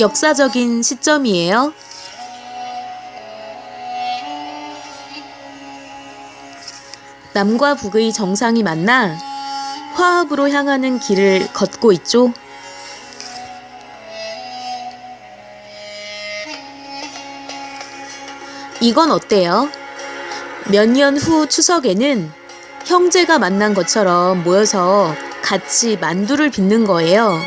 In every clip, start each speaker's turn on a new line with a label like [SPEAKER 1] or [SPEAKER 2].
[SPEAKER 1] 역사적인 시점이에요. 남과 북의 정상이 만나 화합으로 향하는 길을 걷고 있죠. 이건 어때요? 몇 년 후 추석에는 형제가 만난 것처럼 모여서 같이 만두를 빚는 거예요.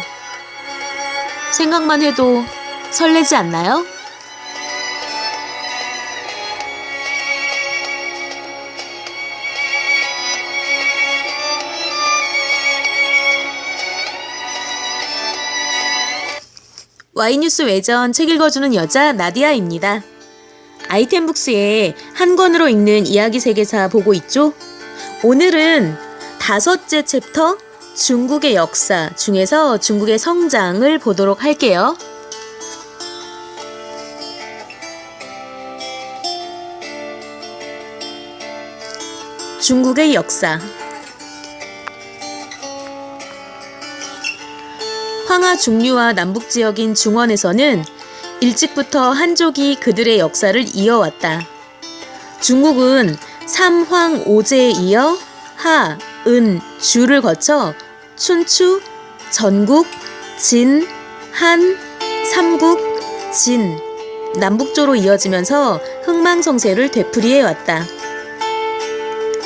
[SPEAKER 1] 생각만 해도 설레지 않나요? Y뉴스 외전 책 읽어주는 여자 나디아입니다. 아이템북스에 한 권으로 읽는 이야기 세계사 보고 있죠? 오늘은 5째 챕터 중국의 역사 중에서 중국의 성장을 보도록 할게요. 중국의 역사. 황하 중류와 남북지역인 중원에서는 일찍부터 한족이 그들의 역사를 이어왔다. 중국은 삼황 5제에 이어 하, 은, 주를 거쳐 춘추, 전국, 진, 한, 삼국, 진, 남북조로 이어지면서 흥망성쇠를 되풀이해왔다.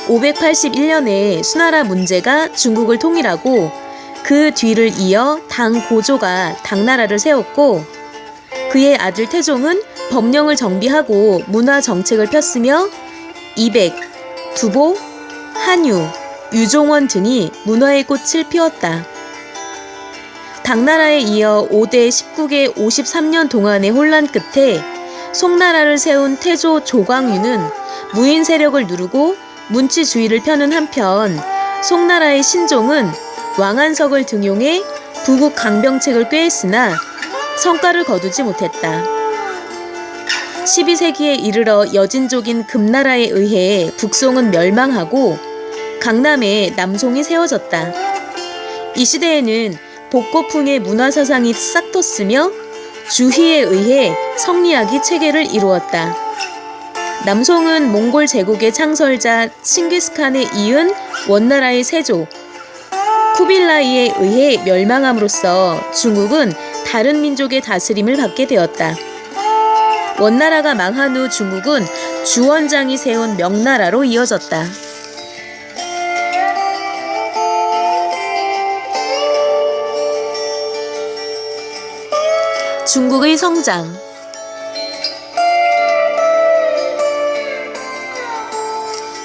[SPEAKER 1] 581년에 수나라 문제가 중국을 통일하고 그 뒤를 이어 당 고조가 당나라를 세웠고 그의 아들 태종은 법령을 정비하고 문화 정책을 폈으며 이백, 두보, 한유, 유종원 등이 문화의 꽃을 피웠다. 당나라에 이어 5대 19개 53년 동안의 혼란 끝에 송나라를 세운 태조 조광유는 무인 세력을 누르고 문치주의를 펴는 한편 송나라의 신종은 왕한석을 등용해 부국 강병책을 꾀했으나 성과를 거두지 못했다. 12세기에 이르러 여진족인 금나라에 의해 북송은 멸망하고 강남에 남송이 세워졌다. 이 시대에는 복고풍의 문화사상이 싹텄으며 주희에 의해 성리학이 체계를 이루었다. 남송은 몽골 제국의 창설자 칭기스칸에 이은 원나라의 세조 쿠빌라이에 의해 멸망함으로써 중국은 다른 민족의 다스림을 받게 되었다. 원나라가 망한 후 중국은 주원장이 세운 명나라로 이어졌다. 중국의 성장.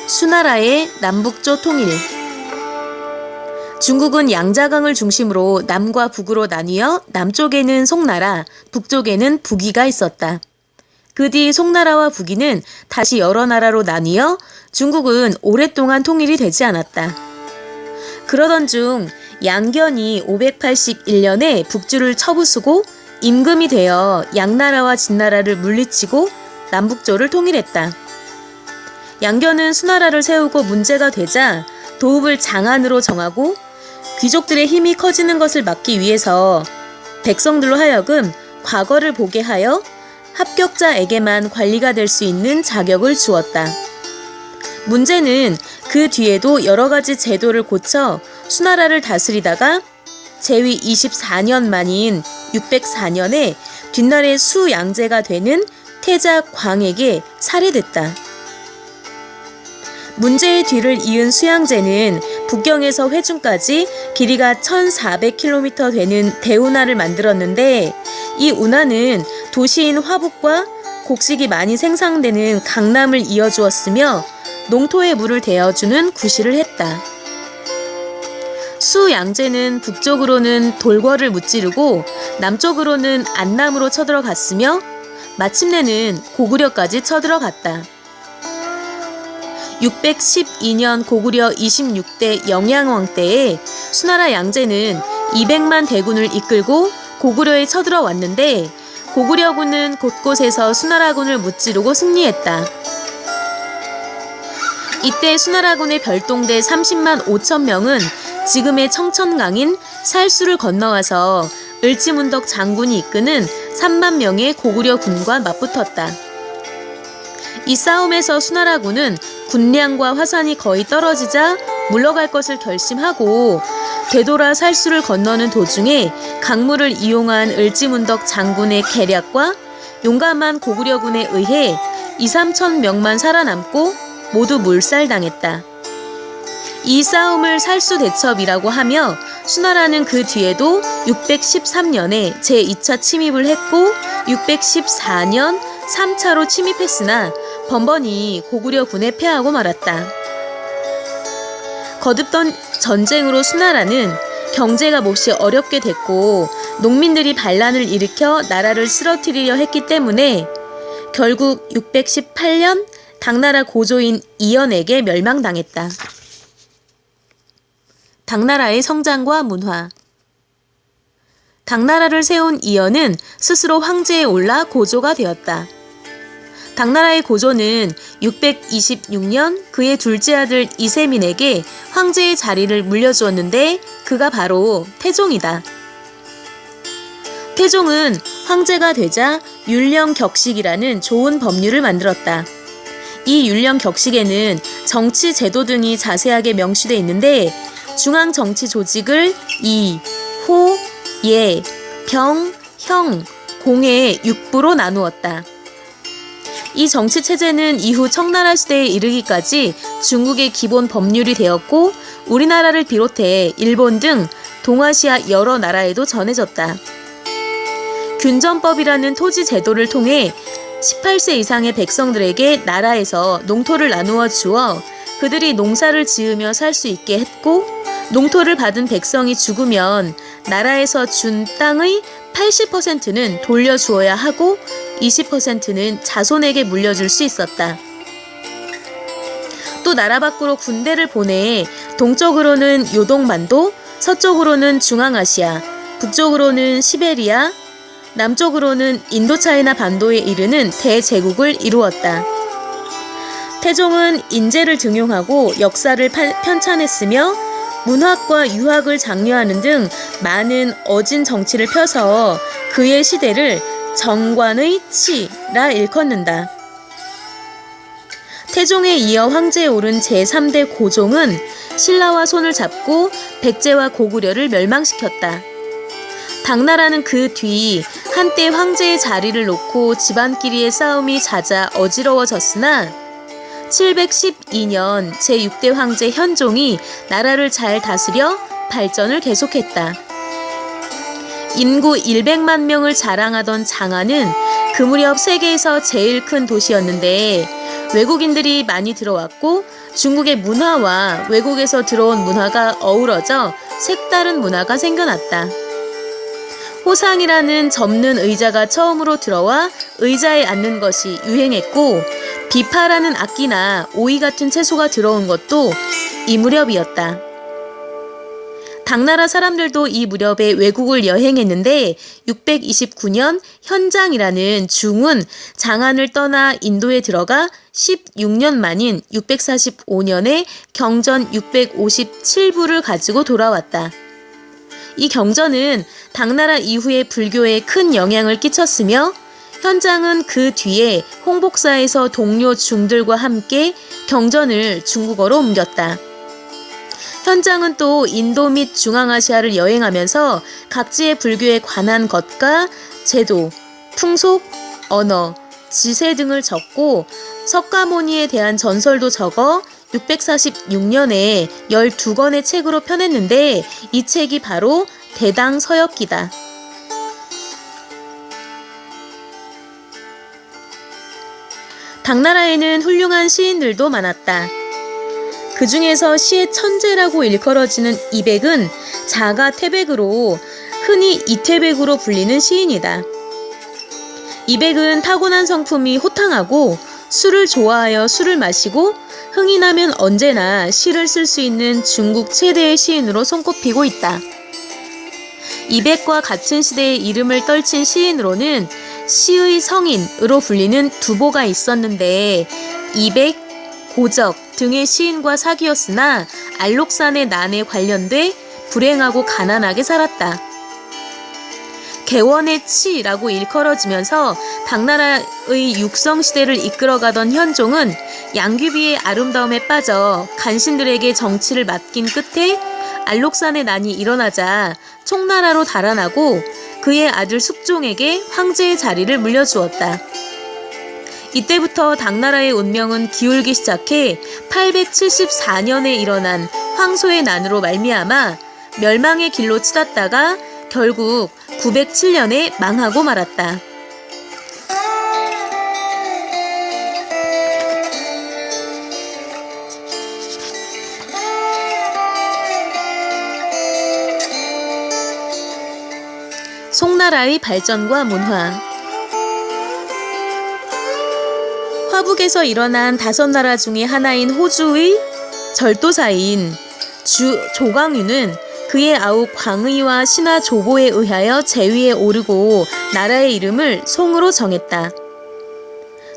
[SPEAKER 1] 수나라의 남북조 통일. 중국은 양자강을 중심으로 남과 북으로 나뉘어 남쪽에는 송나라, 북쪽에는 북이가 있었다. 그 뒤 송나라와 북이는 다시 여러 나라로 나뉘어 중국은 오랫동안 통일이 되지 않았다. 그러던 중 양견이 581년에 북주를 처부수고 임금이 되어 양나라와 진나라를 물리치고 남북조를 통일했다. 양견은 수나라를 세우고 문제가 되자 도읍을 장안으로 정하고 귀족들의 힘이 커지는 것을 막기 위해서 백성들로 하여금 과거를 보게 하여 합격자에게만 관리가 될 수 있는 자격을 주었다. 문제는 그 뒤에도 여러 가지 제도를 고쳐 수나라를 다스리다가 제위 24년 만인 604년에 뒷날의 수양제가 되는 태자 광에게 살해됐다. 문제의 뒤를 이은 수양제는 북경에서 회중까지 길이가 1400km 되는 대운하를 만들었는데 이 운하는 도시인 화북과 곡식이 많이 생산되는 강남을 이어주었으며 농토의 물을 대어주는 구실을 했다. 수양제는 북쪽으로는 돌궐을 무찌르고 남쪽으로는 안남으로 쳐들어갔으며 마침내는 고구려까지 쳐들어갔다. 612년 고구려 26대 영양왕 때에 수나라 양제는 200만 대군을 이끌고 고구려에 쳐들어왔는데 고구려군은 곳곳에서 수나라군을 무찌르고 승리했다. 이때 수나라군의 별동대 30만 5천 명은 지금의 청천강인 살수를 건너와서 을지문덕 장군이 이끄는 3만 명의 고구려 군과 맞붙었다. 이 싸움에서 수나라군은 군량과 화산이 거의 떨어지자 물러갈 것을 결심하고 되돌아 살수를 건너는 도중에 강물을 이용한 을지문덕 장군의 계략과 용감한 고구려군에 의해 2~3천 명만 살아남고 모두 몰살당했다. 이 싸움을 살수대첩이라고 하며 수나라는 그 뒤에도 613년에 제2차 침입을 했고 614년 3차로 침입했으나 번번이 고구려군에 패하고 말았다. 거듭던 전쟁으로 수나라는 경제가 몹시 어렵게 됐고 농민들이 반란을 일으켜 나라를 쓰러뜨리려 했기 때문에 결국 618년 당나라 고조인 이연에게 멸망당했다. 당나라의 성장과 문화. 당나라를 세운 이연은 스스로 황제에 올라 고조가 되었다. 당나라의 고조는 626년 그의 둘째 아들 이세민에게 황제의 자리를 물려주었는데 그가 바로 태종이다. 태종은 황제가 되자 율령격식이라는 좋은 법률을 만들었다. 이 율령격식에는 정치 제도 등이 자세하게 명시되어 있는데 중앙 정치 조직을 이, 호, 예, 병, 형, 공의 6부로 나누었다. 이 정치체제는 이후 청나라 시대에 이르기까지 중국의 기본 법률이 되었고 우리나라를 비롯해 일본 등 동아시아 여러 나라에도 전해졌다. 균전법이라는 토지 제도를 통해 18세 이상의 백성들에게 나라에서 농토를 나누어 주어 그들이 농사를 지으며 살 수 있게 했고 농토를 받은 백성이 죽으면 나라에서 준 땅의 80%는 돌려주어야 하고 20%는 자손에게 물려줄 수 있었다. 또 나라 밖으로 군대를 보내 동쪽으로는 요동반도, 서쪽으로는 중앙아시아, 북쪽으로는 시베리아, 남쪽으로는 인도차이나 반도에 이르는 대제국을 이루었다. 태종은 인재를 등용하고 역사를 편찬했으며 문학과 유학을 장려하는 등 많은 어진 정치를 펴서 그의 시대를 정관의 치라 일컫는다. 태종에 이어 황제에 오른 제3대 고종은 신라와 손을 잡고 백제와 고구려를 멸망시켰다. 당나라는 그 뒤 한때 황제의 자리를 놓고 집안끼리의 싸움이 잦아 어지러워졌으나 712년 제6대 황제 현종이 나라를 잘 다스려 발전을 계속했다. 인구 100만 명을 자랑하던 장안은 그 무렵 세계에서 제일 큰 도시였는데 외국인들이 많이 들어왔고 중국의 문화와 외국에서 들어온 문화가 어우러져 색다른 문화가 생겨났다. 호상이라는 접는 의자가 처음으로 들어와 의자에 앉는 것이 유행했고 비파라는 악기나 오이 같은 채소가 들어온 것도 이 무렵이었다. 당나라 사람들도 이 무렵에 외국을 여행했는데 629년 현장이라는 중은 장안을 떠나 인도에 들어가 16년 만인 645년에 경전 657부를 가지고 돌아왔다. 이 경전은 당나라 이후에 불교에 큰 영향을 끼쳤으며 현장은 그 뒤에 홍복사에서 동료 중들과 함께 경전을 중국어로 옮겼다. 현장은 또 인도 및 중앙아시아를 여행하면서 각지의 불교에 관한 것과 제도, 풍속, 언어, 지세 등을 적고 석가모니에 대한 전설도 적어 646년에 12권의 책으로 펴냈는데 이 책이 바로 대당서역기다. 당나라에는 훌륭한 시인들도 많았다. 그 중에서 시의 천재라고 일컬어지는 이백은 자가 태백으로 흔히 이태백으로 불리는 시인이다. 이백은 타고난 성품이 호탕하고 술을 좋아하여 술을 마시고 흥이 나면 언제나 시를 쓸 수 있는 중국 최대의 시인으로 손꼽히고 있다. 이백과 같은 시대의 이름을 떨친 시인으로는 시의 성인으로 불리는 두보가 있었는데 이백, 고적 등의 시인과 사귀었으나 알록산의 난에 관련돼 불행하고 가난하게 살았다. 개원의 치라고 일컬어지면서 당나라의 육성시대를 이끌어가던 현종은 양귀비의 아름다움에 빠져 간신들에게 정치를 맡긴 끝에 알록산의 난이 일어나자 총나라로 달아나고 그의 아들 숙종에게 황제의 자리를 물려주었다. 이때부터 당나라의 운명은 기울기 시작해 874년에 일어난 황소의 난으로 말미암아 멸망의 길로 치닫다가 결국 907년에 망하고 말았다. 송나라의 발전과 문화. 화북에서 일어난 5나라 중의 하나인 호주의 절도사인 조광유는 그의 아우 광의와 신하 조보에 의하여 제위에 오르고 나라의 이름을 송으로 정했다.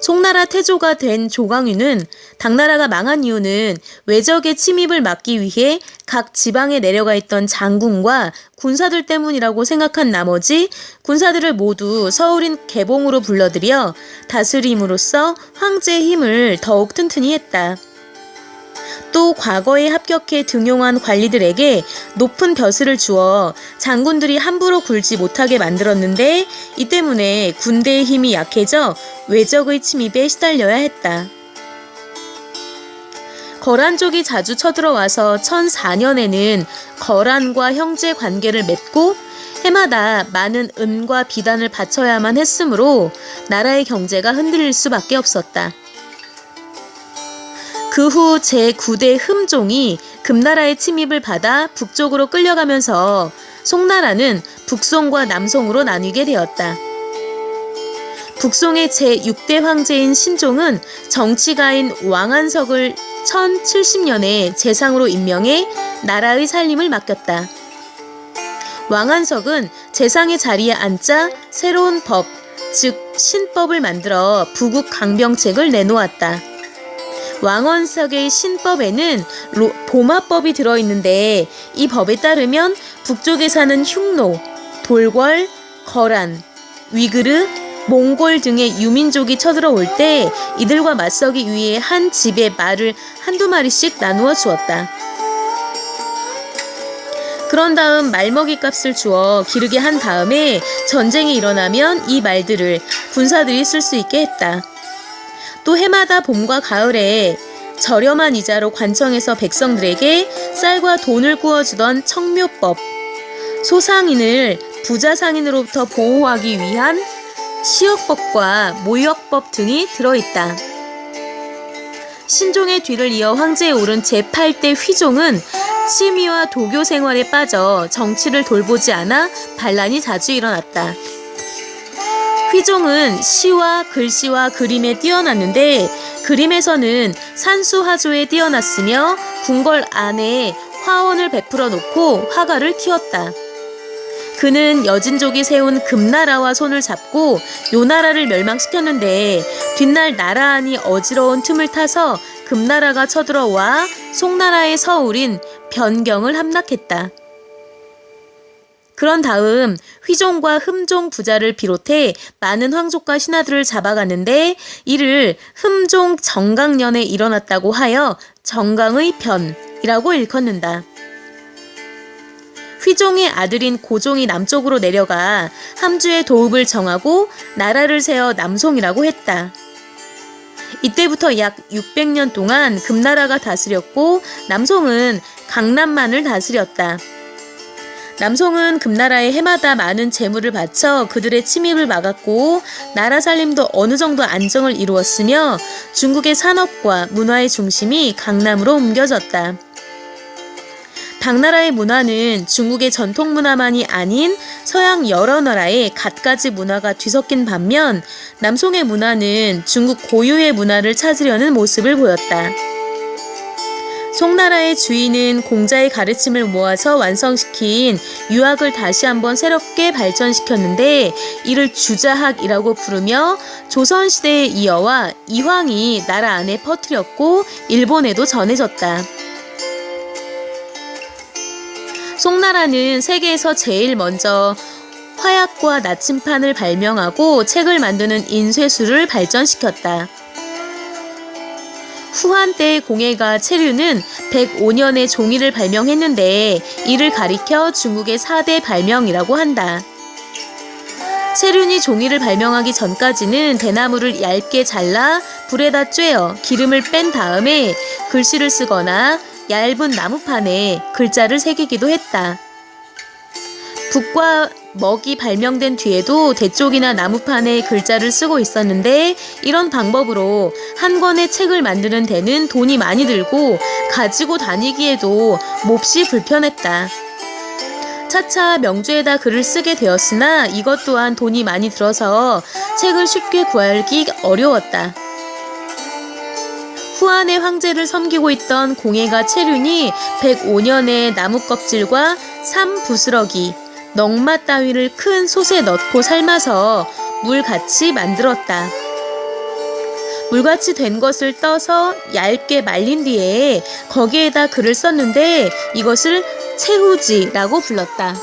[SPEAKER 1] 송나라 태조가 된 조광유는 당나라가 망한 이유는 외적의 침입을 막기 위해 각 지방에 내려가 있던 장군과 군사들 때문이라고 생각한 나머지 군사들을 모두 서울인 개봉으로 불러들여 다스림으로써 황제의 힘을 더욱 튼튼히 했다. 또 과거에 합격해 등용한 관리들에게 높은 벼슬을 주어 장군들이 함부로 굴지 못하게 만들었는데 이 때문에 군대의 힘이 약해져 외적의 침입에 시달려야 했다. 거란족이 자주 쳐들어와서 1004년에는 거란과 형제 관계를 맺고 해마다 많은 은과 비단을 바쳐야만 했으므로 나라의 경제가 흔들릴 수밖에 없었다. 그 후 제9대 흠종이 금나라의 침입을 받아 북쪽으로 끌려가면서 송나라는 북송과 남송으로 나뉘게 되었다. 북송의 제6대 황제인 신종은 정치가인 왕안석을 1070년에 재상으로 임명해 나라의 살림을 맡겼다. 왕안석은 재상의 자리에 앉자 새로운 법, 즉 신법을 만들어 부국 강병책을 내놓았다. 왕원석의 신법에는 도마법이 들어있는데 이 법에 따르면 북쪽에 사는 흉노, 돌궐, 거란, 위그르, 몽골 등의 유민족이 쳐들어올 때 이들과 맞서기 위해 한 집에 말을 한두 마리씩 나누어 주었다. 그런 다음 말먹이 값을 주어 기르게 한 다음에 전쟁이 일어나면 이 말들을 군사들이 쓸 수 있게 했다. 또 해마다 봄과 가을에 저렴한 이자로 관청에서 백성들에게 쌀과 돈을 구워주던 청묘법, 소상인을 부자 상인으로부터 보호하기 위한 시역법과 모역법 등이 들어있다. 신종의 뒤를 이어 황제에 오른 제8대 휘종은 취미와 도교 생활에 빠져 정치를 돌보지 않아 반란이 자주 일어났다. 휘종은 시와 글씨와 그림에 뛰어났는데 그림에서는 산수화조에 뛰어났으며 궁궐 안에 화원을 베풀어 놓고 화가를 키웠다. 그는 여진족이 세운 금나라와 손을 잡고 요나라를 멸망시켰는데 뒷날 나라 안이 어지러운 틈을 타서 금나라가 쳐들어와 송나라의 서울인 변경을 함락했다. 그런 다음 휘종과 흠종 부자를 비롯해 많은 황족과 신하들을 잡아갔는데 이를 흠종 정강년에 일어났다고 하여 정강의 변이라고 일컫는다. 휘종의 아들인 고종이 남쪽으로 내려가 함주의 도읍을 정하고 나라를 세워 남송이라고 했다. 이때부터 약 600년 동안 금나라가 다스렸고 남송은 강남만을 다스렸다. 남송은 금나라에 해마다 많은 재물을 바쳐 그들의 침입을 막았고 나라 살림도 어느 정도 안정을 이루었으며 중국의 산업과 문화의 중심이 강남으로 옮겨졌다. 당나라의 문화는 중국의 전통 문화만이 아닌 서양 여러 나라의 갖가지 문화가 뒤섞인 반면 남송의 문화는 중국 고유의 문화를 찾으려는 모습을 보였다. 송나라의 주인은 공자의 가르침을 모아서 완성시킨 유학을 다시 한번 새롭게 발전시켰는데 이를 주자학이라고 부르며 조선시대에 이어와 이황이 나라 안에 퍼뜨렸고 일본에도 전해졌다. 송나라는 세계에서 제일 먼저 화약과 나침판을 발명하고 책을 만드는 인쇄술을 발전시켰다. 후한 때의 공예가 체류는 105년에 종이를 발명했는데 이를 가리켜 중국의 4대 발명이라고 한다. 체륜이 종이를 발명하기 전까지는 대나무를 얇게 잘라 불에다 쬐어 기름을 뺀 다음에 글씨를 쓰거나 얇은 나무판에 글자를 새기기도 했다. 북과 먹이 발명된 뒤에도 대쪽이나 나무판에 글자를 쓰고 있었는데 이런 방법으로 한 권의 책을 만드는 데는 돈이 많이 들고 가지고 다니기에도 몹시 불편했다. 차차 명주에다 글을 쓰게 되었으나 이것 또한 돈이 많이 들어서 책을 쉽게 구하기 어려웠다. 후한의 황제를 섬기고 있던 공예가 체륜이 105년에 나무 껍질과 삼부스러기, 넝마 따위를 큰 솥에 넣고 삶아서 물같이 만들었다. 물같이 된 것을 떠서 얇게 말린 뒤에 거기에다 글을 썼는데 이것을 채후지라고 불렀다.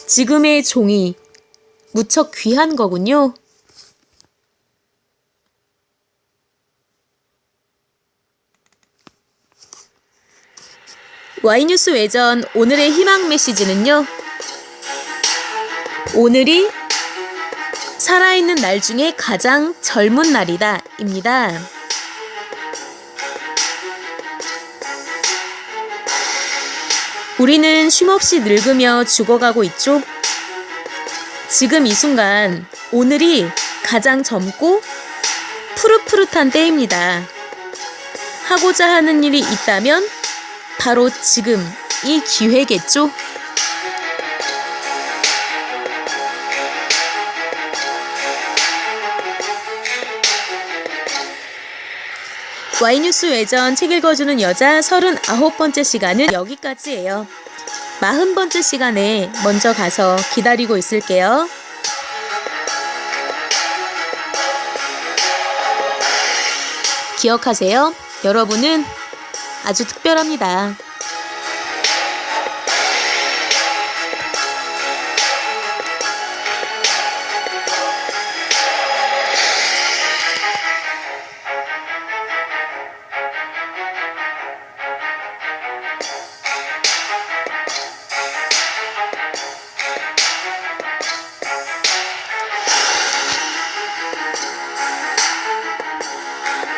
[SPEAKER 1] 지금의 종이 무척 귀한 거군요. Y뉴스 외전 오늘의 희망 메시지는요. 오늘이 살아있는 날 중에 가장 젊은 날이다 입니다. 우리는 쉼없이 늙으며 죽어가고 있죠. 지금 이 순간 오늘이 가장 젊고 푸릇푸릇한 때입니다. 하고자 하는 일이 있다면 바로 지금 이 기회겠죠. Y뉴스 외전 책 읽어주는 여자 39번째 시간은 여기까지예요. 40번째 시간에 먼저 가서 기다리고 있을게요. 기억하세요. 여러분은 아주 특별합니다.